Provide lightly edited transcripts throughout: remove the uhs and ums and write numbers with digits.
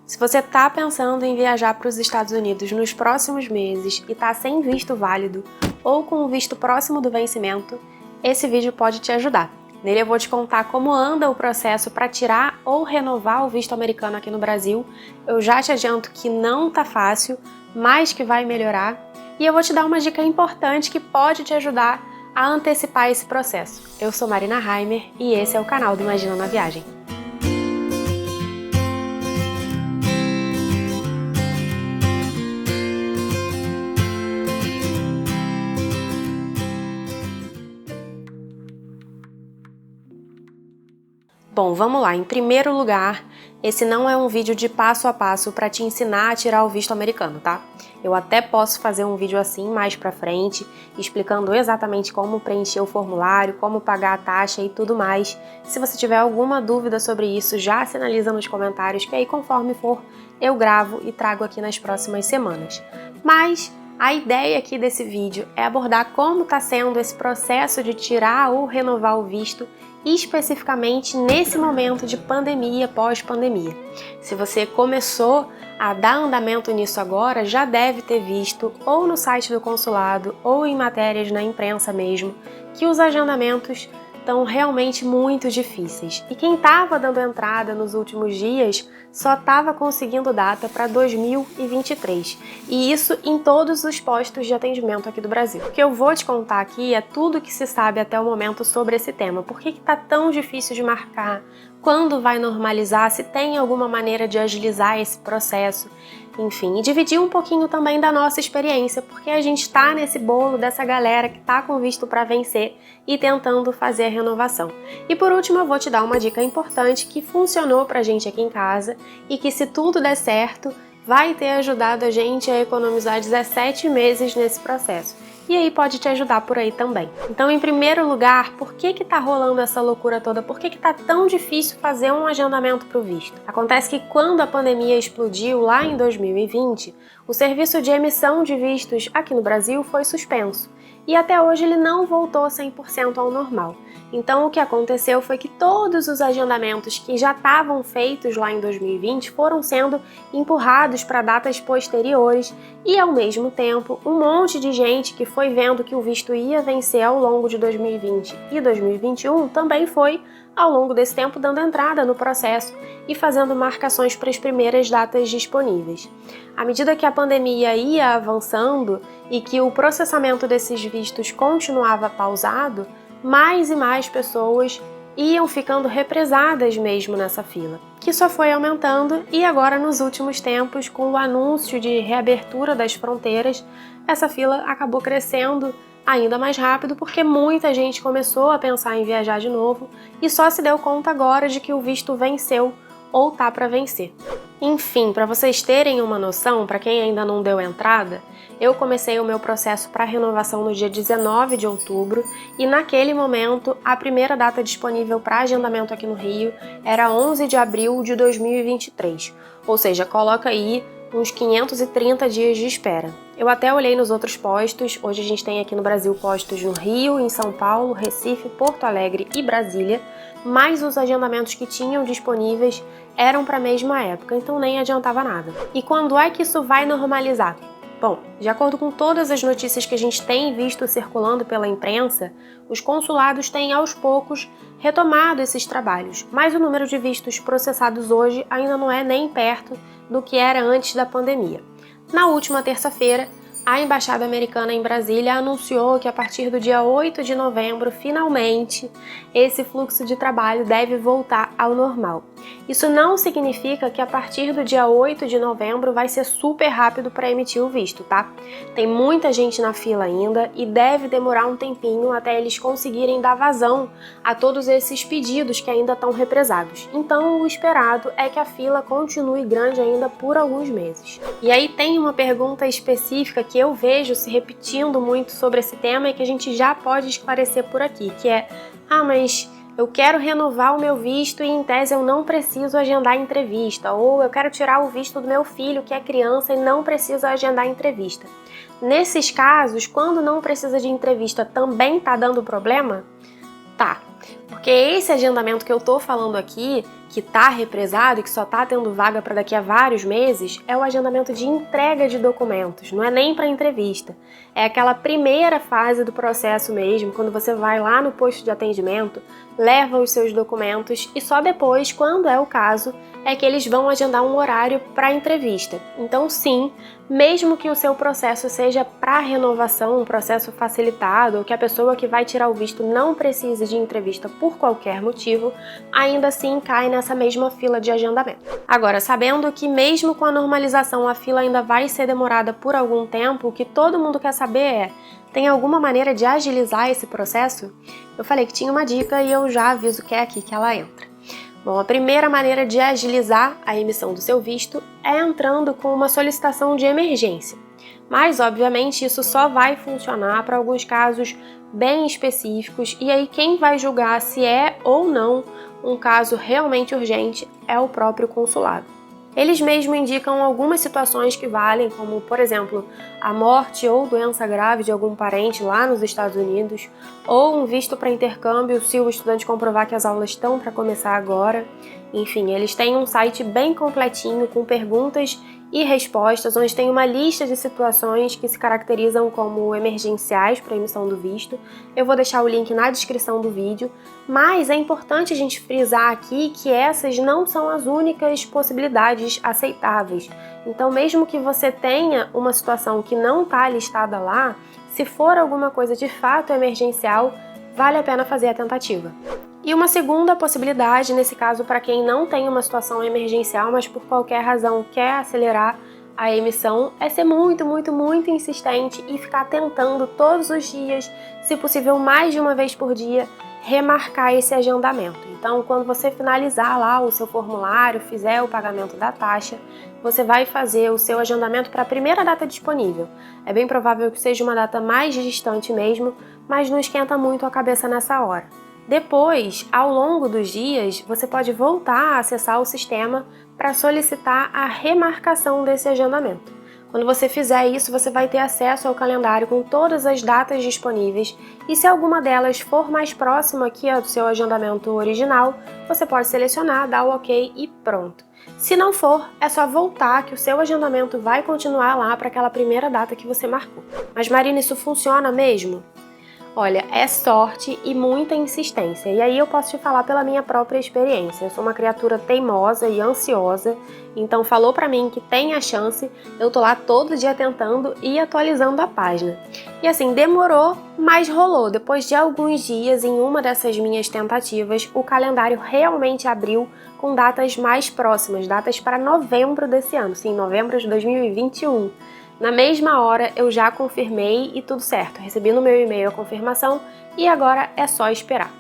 Se você está pensando em viajar para os Estados Unidos nos próximos meses e está sem visto válido ou com o visto próximo do vencimento, esse vídeo pode te ajudar. Nele eu vou te contar como anda o processo para tirar ou renovar o visto americano aqui no Brasil. Eu já te adianto que não tá fácil, mas que vai melhorar. E eu vou te dar uma dica importante que pode te ajudar a antecipar esse processo. Eu sou Marina Heimer e esse é o canal do Imagina na Viagem. Bom, vamos lá. Em primeiro lugar, esse não é um vídeo de passo a passo para te ensinar a tirar o visto americano, tá? Eu até posso fazer um vídeo assim mais pra frente, explicando exatamente como preencher o formulário, como pagar a taxa e tudo mais. Se você tiver alguma dúvida sobre isso, já sinaliza nos comentários que aí conforme for, eu gravo e trago aqui nas próximas semanas. Mas a ideia aqui desse vídeo é abordar como está sendo esse processo de tirar ou renovar o visto, especificamente nesse momento de pandemia, pós-pandemia. Se você começou a dar andamento nisso agora, já deve ter visto, ou no site do consulado, ou em matérias na imprensa mesmo, que os agendamentos estão realmente muito difíceis. E quem estava dando entrada nos últimos dias só estava conseguindo data para 2023. E isso em todos os postos de atendimento aqui do Brasil. O que eu vou te contar aqui é tudo que se sabe até o momento sobre esse tema. Por que está tão difícil de marcar? Quando vai normalizar? Se tem alguma maneira de agilizar esse processo? Enfim, e dividir um pouquinho também da nossa experiência, porque a gente está nesse bolo dessa galera que está com visto para vencer e tentando fazer a renovação. E por último, eu vou te dar uma dica importante que funcionou pra gente aqui em casa e que, se tudo der certo, vai ter ajudado a gente a economizar 17 meses nesse processo. E aí pode te ajudar por aí também. Então, em primeiro lugar, por que tá rolando essa loucura toda? Por que tá tão difícil fazer um agendamento para o visto? Acontece que quando a pandemia explodiu lá em 2020, o serviço de emissão de vistos aqui no Brasil foi suspenso. E até hoje ele não voltou 100% ao normal. Então o que aconteceu foi que todos os agendamentos que já estavam feitos lá em 2020 foram sendo empurrados para datas posteriores e, ao mesmo tempo, um monte de gente que foi vendo que o visto ia vencer ao longo de 2020 e 2021 também foi, ao longo desse tempo, dando entrada no processo e fazendo marcações para as primeiras datas disponíveis. À medida que a pandemia ia avançando e que o processamento desses vistos continuava pausado, mais e mais pessoas iam ficando represadas mesmo nessa fila, que só foi aumentando e agora, nos últimos tempos, com o anúncio de reabertura das fronteiras, essa fila acabou crescendo ainda mais rápido porque muita gente começou a pensar em viajar de novo e só se deu conta agora de que o visto venceu ou tá para vencer. Enfim, para vocês terem uma noção, para quem ainda não deu entrada, eu comecei o meu processo para renovação no dia 19 de outubro e naquele momento a primeira data disponível para agendamento aqui no Rio era 11 de abril de 2023, ou seja, coloca aí uns 530 dias de espera. Eu até olhei nos outros postos, hoje a gente tem aqui no Brasil postos no Rio, em São Paulo, Recife, Porto Alegre e Brasília, mas os agendamentos que tinham disponíveis eram para a mesma época, então nem adiantava nada. E quando é que isso vai normalizar? Bom, de acordo com todas as notícias que a gente tem visto circulando pela imprensa, os consulados têm aos poucos retomado esses trabalhos, mas o número de vistos processados hoje ainda não é nem perto do que era antes da pandemia. Na última terça-feira, a Embaixada Americana em Brasília anunciou que a partir do dia 8 de novembro, finalmente, esse fluxo de trabalho deve voltar ao normal. Isso não significa que a partir do dia 8 de novembro vai ser super rápido para emitir o visto, tá? Tem muita gente na fila ainda e deve demorar um tempinho até eles conseguirem dar vazão a todos esses pedidos que ainda estão represados. Então, o esperado é que a fila continue grande ainda por alguns meses. E aí tem uma pergunta específica que eu vejo se repetindo muito sobre esse tema e que a gente já pode esclarecer por aqui, que é: mas eu quero renovar o meu visto e, em tese, eu não preciso agendar entrevista. Ou eu quero tirar o visto do meu filho, que é criança, e não preciso agendar entrevista. Nesses casos, quando não precisa de entrevista, também tá dando problema? Tá. Porque esse agendamento que eu tô falando aqui, que tá represado e que só tá tendo vaga para daqui a vários meses, é o agendamento de entrega de documentos, não é nem para entrevista. É aquela primeira fase do processo mesmo, quando você vai lá no posto de atendimento, leva os seus documentos e só depois, quando é o caso, é que eles vão agendar um horário para entrevista. Então sim, mesmo que o seu processo seja para renovação, um processo facilitado, ou que a pessoa que vai tirar o visto não precise de entrevista por qualquer motivo, ainda assim cai nessa mesma fila de agendamento. Agora, sabendo que mesmo com a normalização a fila ainda vai ser demorada por algum tempo, o que todo mundo quer saber é: tem alguma maneira de agilizar esse processo? Eu falei que tinha uma dica e eu já aviso que é aqui que ela entra. Bom, a primeira maneira de agilizar a emissão do seu visto é entrando com uma solicitação de emergência. Mas, obviamente, isso só vai funcionar para alguns casos bem específicos, e aí quem vai julgar se é ou não um caso realmente urgente é o próprio consulado. Eles mesmos indicam algumas situações que valem, como, por exemplo, a morte ou doença grave de algum parente lá nos Estados Unidos, ou um visto para intercâmbio se o estudante comprovar que as aulas estão para começar agora. Enfim, eles têm um site bem completinho com perguntas e respostas, onde tem uma lista de situações que se caracterizam como emergenciais para a emissão do visto. Eu vou deixar o link na descrição do vídeo, mas é importante a gente frisar aqui que essas não são as únicas possibilidades aceitáveis. Então, mesmo que você tenha uma situação que não está listada lá, se for alguma coisa de fato emergencial, vale a pena fazer a tentativa. E uma segunda possibilidade, nesse caso, para quem não tem uma situação emergencial, mas por qualquer razão quer acelerar a emissão, é ser muito insistente e ficar tentando todos os dias, se possível mais de uma vez por dia, remarcar esse agendamento. Então, quando você finalizar lá o seu formulário, fizer o pagamento da taxa, você vai fazer o seu agendamento para a primeira data disponível. É bem provável que seja uma data mais distante mesmo, mas não esquenta muito a cabeça nessa hora. Depois, ao longo dos dias, você pode voltar a acessar o sistema para solicitar a remarcação desse agendamento. Quando você fizer isso, você vai ter acesso ao calendário com todas as datas disponíveis e se alguma delas for mais próxima aqui do seu agendamento original, você pode selecionar, dar o OK e pronto. Se não for, é só voltar que o seu agendamento vai continuar lá para aquela primeira data que você marcou. Mas Marina, isso funciona mesmo? Olha, é sorte e muita insistência, e aí eu posso te falar pela minha própria experiência. Eu sou uma criatura teimosa e ansiosa, então falou pra mim que tem a chance, eu tô lá todo dia tentando e atualizando a página. E assim, demorou, mas rolou. Depois de alguns dias, em uma dessas minhas tentativas, o calendário realmente abriu com datas mais próximas, datas para novembro desse ano, sim, novembro de 2021. Na mesma hora eu já confirmei e tudo certo, recebi no meu e-mail a confirmação e agora é só esperar.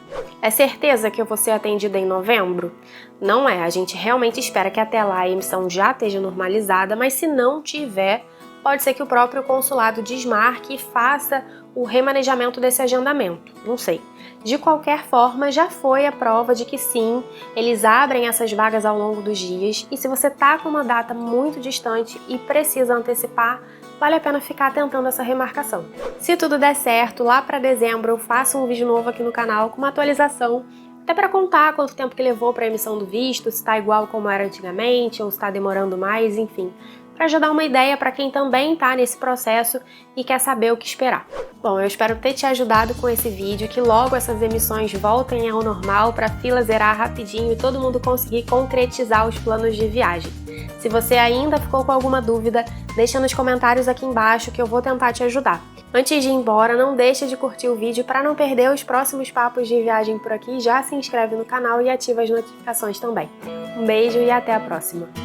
É certeza que eu vou ser atendida em novembro? Não é, a gente realmente espera que até lá a emissão já esteja normalizada, mas se não tiver, pode ser que o próprio consulado desmarque e faça o remanejamento desse agendamento, não sei. De qualquer forma, já foi a prova de que sim, eles abrem essas vagas ao longo dos dias e se você tá com uma data muito distante e precisa antecipar, vale a pena ficar tentando essa remarcação. Se tudo der certo, lá para dezembro eu faço um vídeo novo aqui no canal com uma atualização, até para contar quanto tempo que levou para a emissão do visto, se está igual como era antigamente ou se está demorando mais, enfim, para já dar uma ideia para quem também está nesse processo e quer saber o que esperar. Bom, eu espero ter te ajudado com esse vídeo, que logo essas emissões voltem ao normal para a fila zerar rapidinho e todo mundo conseguir concretizar os planos de viagem. Se você ainda ficou com alguma dúvida, deixa nos comentários aqui embaixo que eu vou tentar te ajudar. Antes de ir embora, não deixe de curtir o vídeo para não perder os próximos papos de viagem por aqui, já se inscreve no canal e ativa as notificações também. Um beijo e até a próxima!